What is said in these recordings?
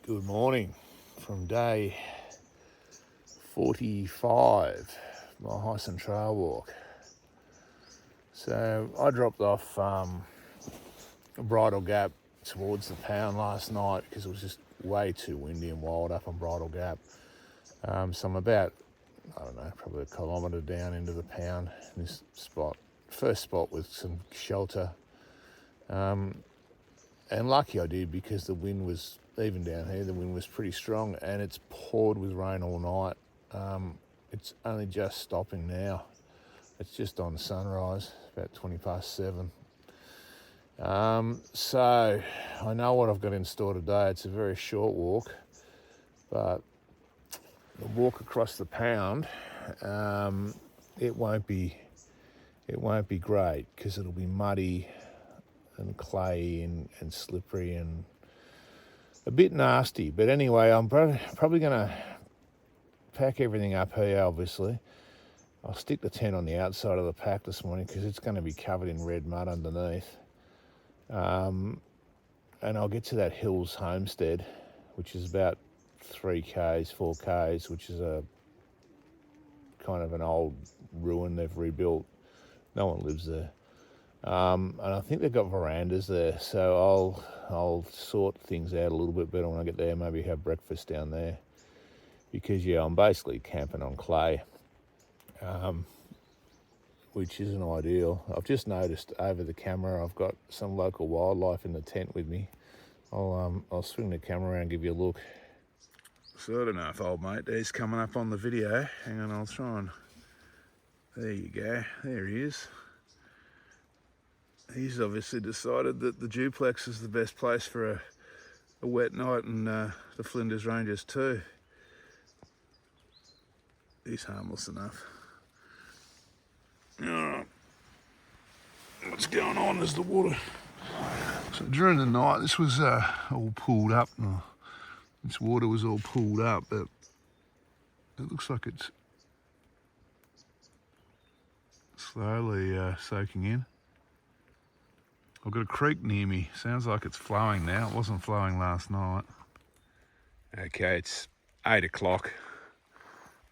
Good morning from day 45, my Heysen Trail Walk. So I dropped off Bridle Gap towards the Pound last night because it was just way too windy and wild up on Bridle Gap. So I'm about, probably a kilometre down into the Pound in this spot. First spot with some shelter. And lucky I did because the wind was, even down here, the wind was pretty strong and it's poured with rain all night. It's only just stopping now. It's just on sunrise, about 7:20. So I know what I've got in store today. It's a very short walk, but the walk across the Pound, it won't be great because it'll be muddy and clay and slippery and a bit nasty. But anyway, I'm probably going to pack everything up here, obviously. I'll stick the tent on the outside of the pack this morning because it's going to be covered in red mud underneath. And I'll get to that Hills Homestead, which is about 3Ks, 4Ks, which is a kind of an old ruin they've rebuilt. No one lives there. And I think they've got verandas there, so I'll sort things out a little bit better when I get there, maybe have breakfast down there. Because, yeah, I'm basically camping on clay, which isn't ideal. I've just noticed over the camera I've got some local wildlife in the tent with me. I'll swing the camera around and give you a look. So I don't know if old mate there's coming up on the video. Hang on, I'll try and... There you go, there he is. He's obviously decided that the duplex is the best place for a wet night, and the Flinders Ranges too. He's harmless enough. What's going on is the water. So during the night, this was all pulled up. This water was all pulled up, but it looks like it's slowly soaking in. I've got a creek near me. Sounds like it's flowing now. It wasn't flowing last night. Okay, it's 8 o'clock.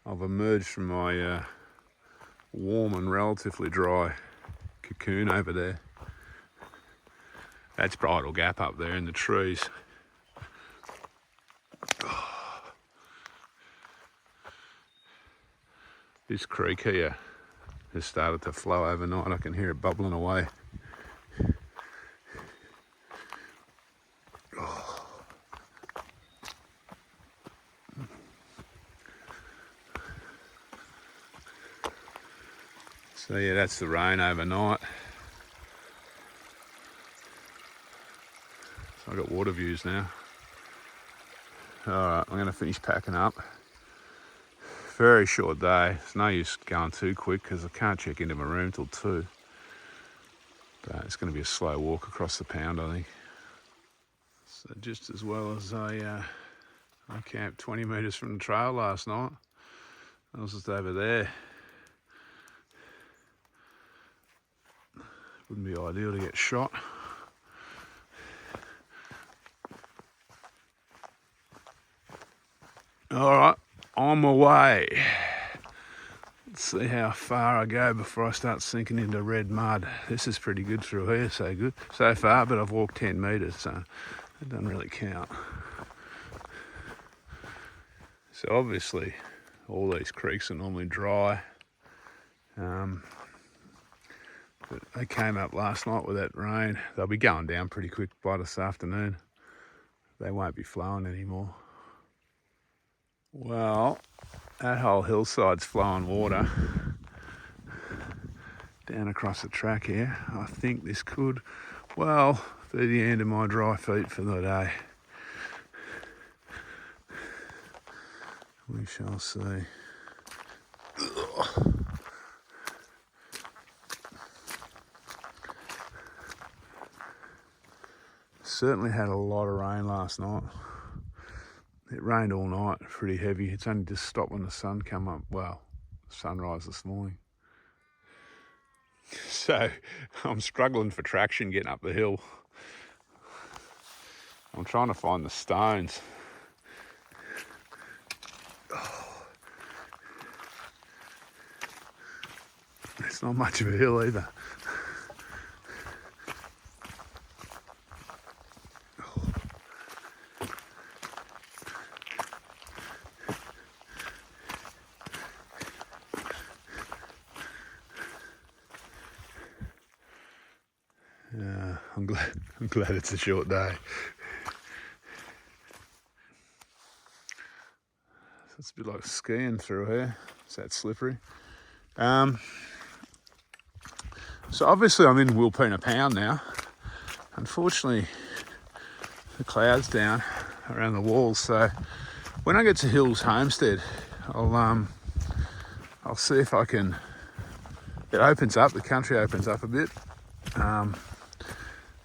I've emerged from my warm and relatively dry cocoon over there. That's Bridle Gap up there in the trees. This creek here has started to flow overnight. I can hear it bubbling away. So yeah, that's the rain overnight. So I've got water views now. Alright, I'm going to finish packing up. Very short day. It's no use going too quick because I can't check into my room till 2. But it's going to be a slow walk across the Pound, I think. So just as well as I camped 20 metres from the trail last night. I was just over there. Wouldn't be ideal to get shot. Alright, on my way. Let's see how far I go before I start sinking into red mud. This is pretty good through here, so far, but I've walked 10 metres, so it doesn't really count. So obviously, all these creeks are normally dry. But they came up last night with that rain. They'll be going down pretty quick by this afternoon. They won't be flowing anymore. Well, that whole hillside's flowing water down across the track here. I think this could, well, be the end of my dry feet for the day. We shall see. Certainly had a lot of rain last night. It rained all night, pretty heavy. It's only just stopped when the sun came up. Well, sunrise this morning. So I'm struggling for traction getting up the hill. I'm trying to find the stones. It's not much of a hill either. I'm glad it's a short day. So it's a bit like skiing through here. It's that slippery. So obviously I'm in Wilpena Pound now. Unfortunately, the cloud's down around the walls. So when I get to Hills Homestead, I'll see if I can. It opens up. The country opens up a bit.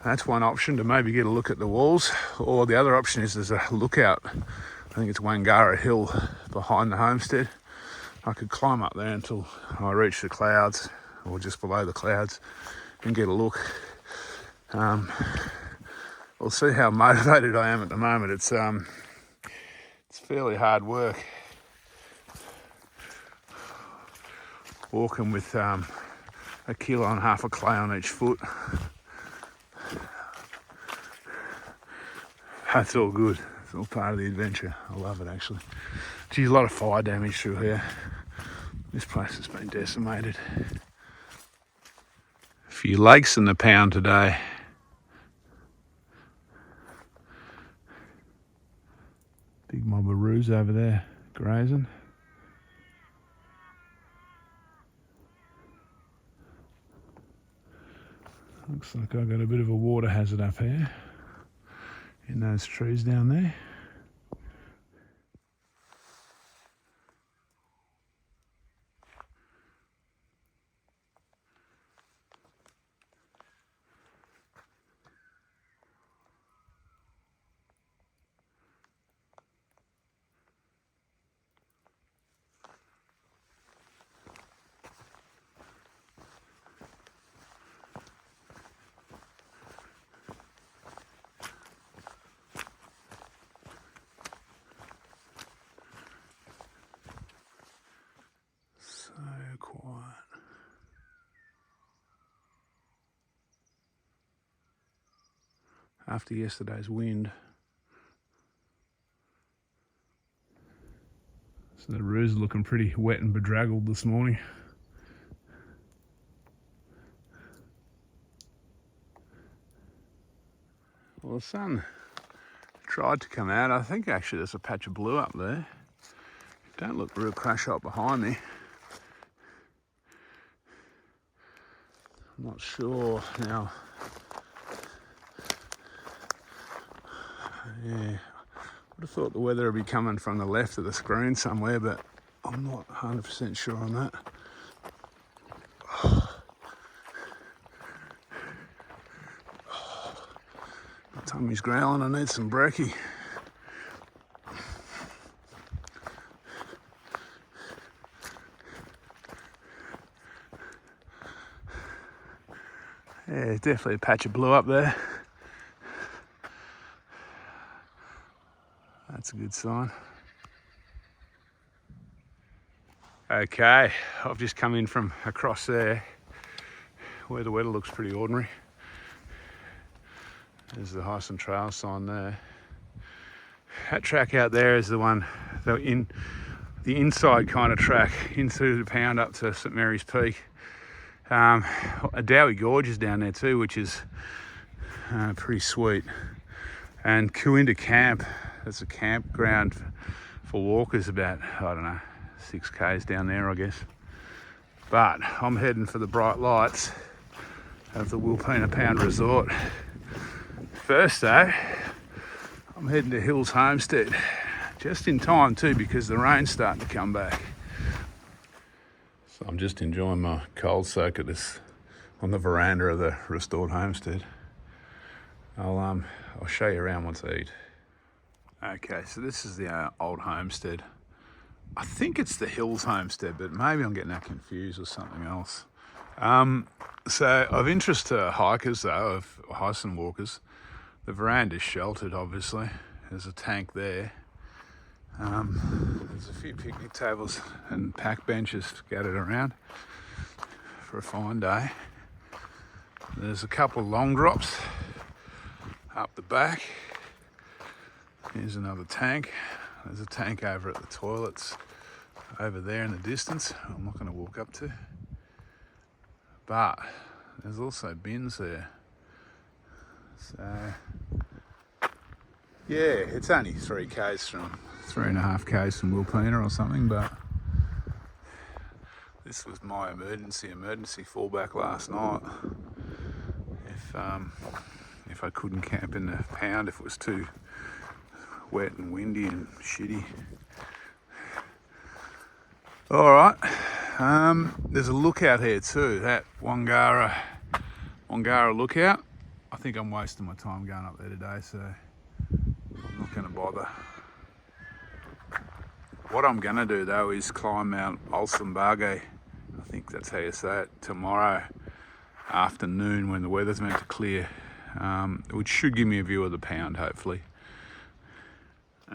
That's one option, to maybe get a look at the walls, or the other option is there's a lookout. I think it's Wangara Hill behind the homestead. I could climb up there until I reach the clouds, or just below the clouds, and get a look. We'll see how motivated I am at the moment. It's fairly hard work walking with 1.5 kilos of clay on each foot. That's all good. It's all part of the adventure. I love it, actually. Geez, a lot of fire damage through here. This place has been decimated. A few lakes in the pound today. Big mob of roos over there grazing. Looks like I've got a bit of a water hazard up here in those trees down there. Quiet. After yesterday's wind. So the roos are looking pretty wet and bedraggled this morning. Well, the sun tried to come out. I think actually there's a patch of blue up there. Don't look real crash hot behind me. I'm not sure now. Yeah, I would have thought the weather would be coming from the left of the screen somewhere, but I'm not 100% sure on that. My tummy's growling, I need some brekkie. Yeah, definitely a patch of blue up there. That's a good sign. Okay, I've just come in from across there where the weather looks pretty ordinary. There's the Heysen Trail sign there. That track out there is the one, the inside kind of track into the pound up to St Mary's Peak. A Dowie Gorge is down there too, which is pretty sweet. And Coinda Camp, that's a campground for walkers, about, I don't know, 6 k's down there, I guess. But I'm heading for the bright lights of the Wilpena Pound Resort. First though, I'm heading to Hills Homestead, just in time too, because the rain's starting to come back. So I'm just enjoying my cold soak at this on the veranda of the restored homestead. I'll show you around once I eat. Okay, so this is the old homestead. I think it's the Hills Homestead, but maybe I'm getting that confused with something else. So of interest to hikers though, of Heysen walkers, the veranda's sheltered obviously. There's a tank there. There's a few picnic tables and pack benches scattered around for a fine day. There's a couple of long drops up the back. Here's another tank. There's a tank over at the toilets over there in the distance. I'm not going to walk up to. But there's also bins there. So yeah, it's only 3k's from 3.5k's from Wilpena or something, but this was my emergency fallback last night. If I couldn't camp in the pound, if it was too wet and windy and shitty. All right, there's a lookout here too, that Wangara lookout. I think I'm wasting my time going up there today, so I'm not going to bother. What I'm going to do though is climb Mount Olsenbage, I think that's how you say it, tomorrow afternoon when the weather's meant to clear, which should give me a view of the pound, hopefully.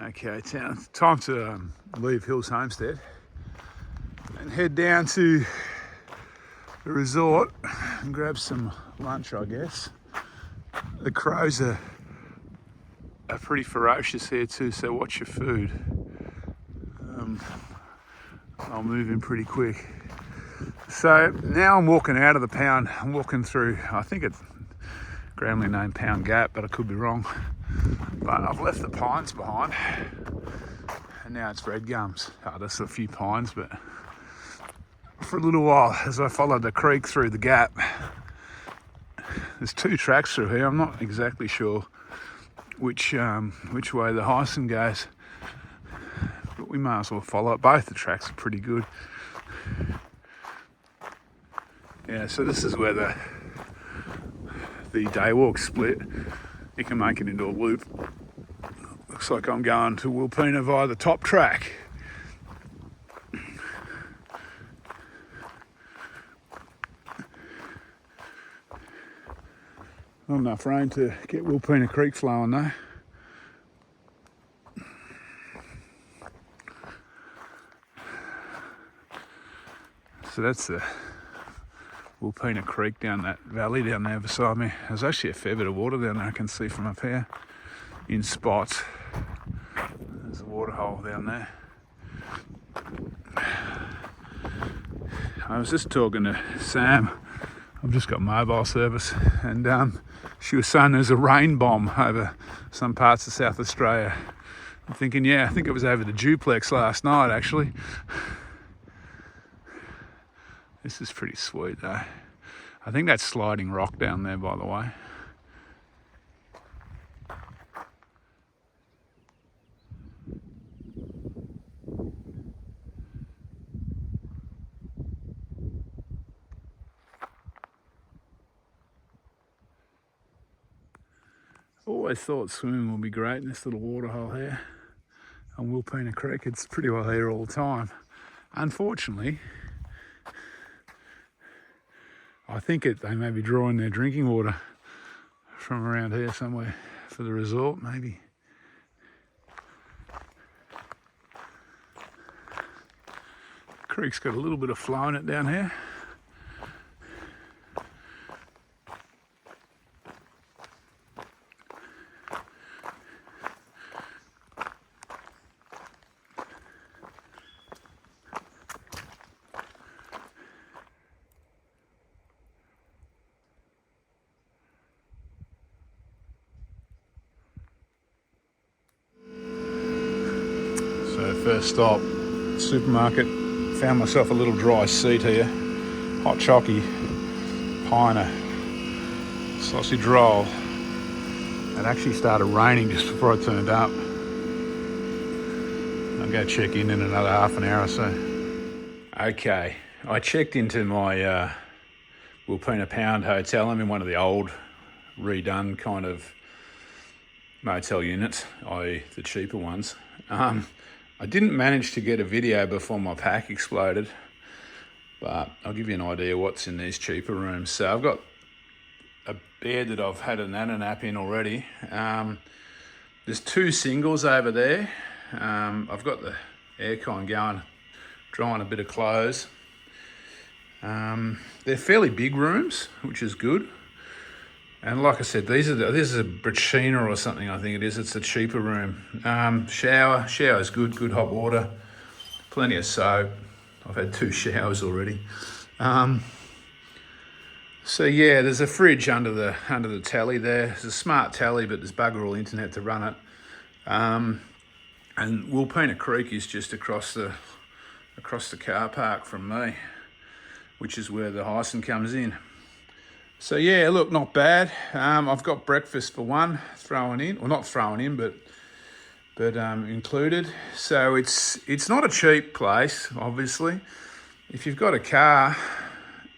Okay, time to leave Hills Homestead and head down to the resort and grab some lunch, I guess. The crows are pretty ferocious here too, so watch your food. I'll move in pretty quick. So now I'm walking out of the pound. I'm walking through, I think it's grandly named Pound Gap, but I could be wrong. But I've left the pines behind, and now it's red gums. There's a few pines, but for a little while, as I followed the creek through the gap, there's 2 tracks through here. I'm not exactly sure which way the Heysen goes, but we may as well follow it. Both the tracks are pretty good. Yeah, so this is where the day walk split. You can make it into a loop. Looks like I'm going to Wilpena via the top track. Not enough rain to get Wilpena Creek flowing though. So that's the Wilpena Creek down that valley down there beside me. There's actually a fair bit of water down there I can see from up here in spots. There's a water hole down there. I was just talking to Sam. I've just got mobile service, and she was saying there's a rain bomb over some parts of South Australia. I'm thinking, yeah, I think it was over the duplex last night actually. This is pretty sweet though. I think that's sliding rock down there, by the way. Always thought swimming would be great in this little waterhole here on Wilpena Creek. It's pretty well here all the time. Unfortunately, I think they may be drawing their drinking water from around here somewhere for the resort, maybe. The creek's got a little bit of flow in it down here. First stop, supermarket. Found myself a little dry seat here. Hot chocky, piner, sausage roll. It actually started raining just before I turned up. I'll go check in another half an hour or so. Okay, I checked into my Wilpena Pound hotel. I'm in one of the old, redone kind of motel units, i.e. the cheaper ones. I didn't manage to get a video before my pack exploded, but I'll give you an idea what's in these cheaper rooms. So I've got a bed that I've had a nana nap in already. There's 2 singles over there. I've got the aircon going, drying a bit of clothes. They're fairly big rooms, which is good. And like I said, this is a Brachina or something, I think it is. It's a cheaper room. Shower's good, good hot water, plenty of soap. I've had 2 showers already. So yeah, there's a fridge under the tally there. There's a smart tally, but there's bugger all internet to run it. And Wilpena Creek is just across the car park from me, which is where the Heysen comes in. So yeah, look, not bad. I've got breakfast for one thrown in, or not thrown in, but included. So it's not a cheap place, obviously. If you've got a car,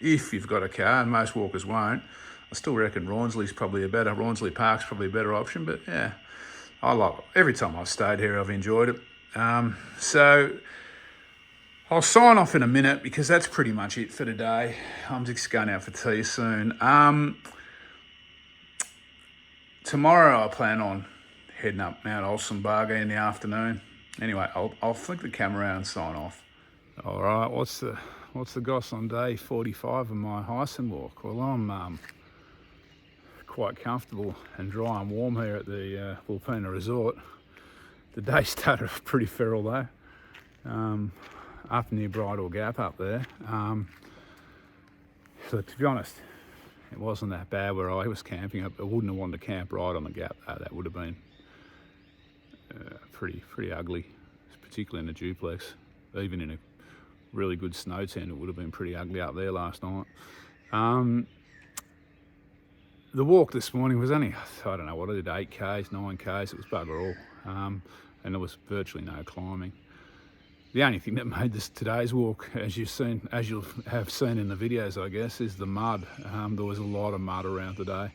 and most walkers won't, I still reckon Rawnsley Park's probably a better option. But yeah, every time I've stayed here, I've enjoyed it. So I'll sign off in a minute because that's pretty much it for today. I'm just going out for tea soon. Tomorrow I plan on heading up Mount Olsenbarger in the afternoon. Anyway, I'll flick the camera out and sign off. All right, what's the goss on day 45 of my Heysen walk? Well, I'm quite comfortable and dry and warm here at the Wilpena Resort. The day started pretty feral though, up near Bridle Gap up there. So to be honest, it wasn't that bad where I was camping. I wouldn't have wanted to camp right on the gap though. That would have been pretty ugly, particularly in a duplex. Even in a really good snow tent, it would have been pretty ugly up there last night. The walk this morning was only, I don't know what I did, 8Ks, 9Ks, it was bugger all. And there was virtually no climbing. The only thing that made today's walk, as you'll have seen in the videos, I guess, is the mud. There was a lot of mud around today.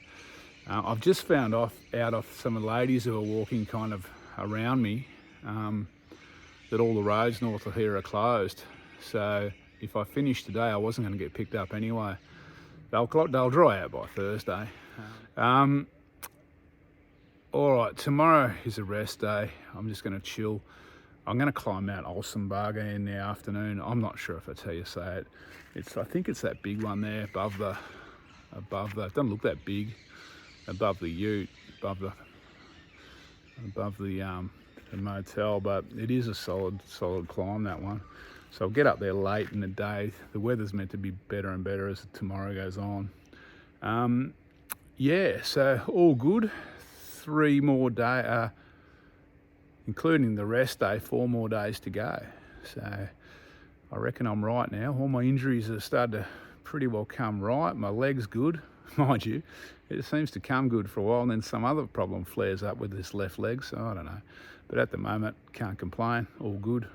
I've just found out of some of the ladies who are walking kind of around me that all the roads north of here are closed. So if I finish today, I wasn't going to get picked up anyway. They'll dry out by Thursday. All right, tomorrow is a rest day. I'm just going to chill. I'm going to climb Mount Olsenbarger in the afternoon. I'm not sure if I tell you say it. I think it's that big one there above the. It doesn't look that big. Above the ute, above the motel, but it is a solid climb, that one. So I'll get up there late in the day. The weather's meant to be better and better as tomorrow goes on. Yeah, so all good. 3 more days, including the rest day, 4 more days to go. So I reckon I'm right now. All my injuries have started to pretty well come right. My leg's good, mind you. It seems to come good for a while, and then some other problem flares up with this left leg, so I don't know. But at the moment, can't complain, all good.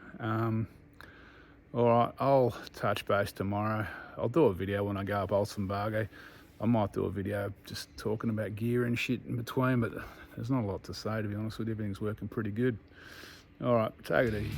All right, I'll touch base tomorrow. I'll do a video when I go up Olsenbarger. I might do a video just talking about gear and shit in between, but there's not a lot to say, to be honest with you. Everything's working pretty good. All right, take it easy.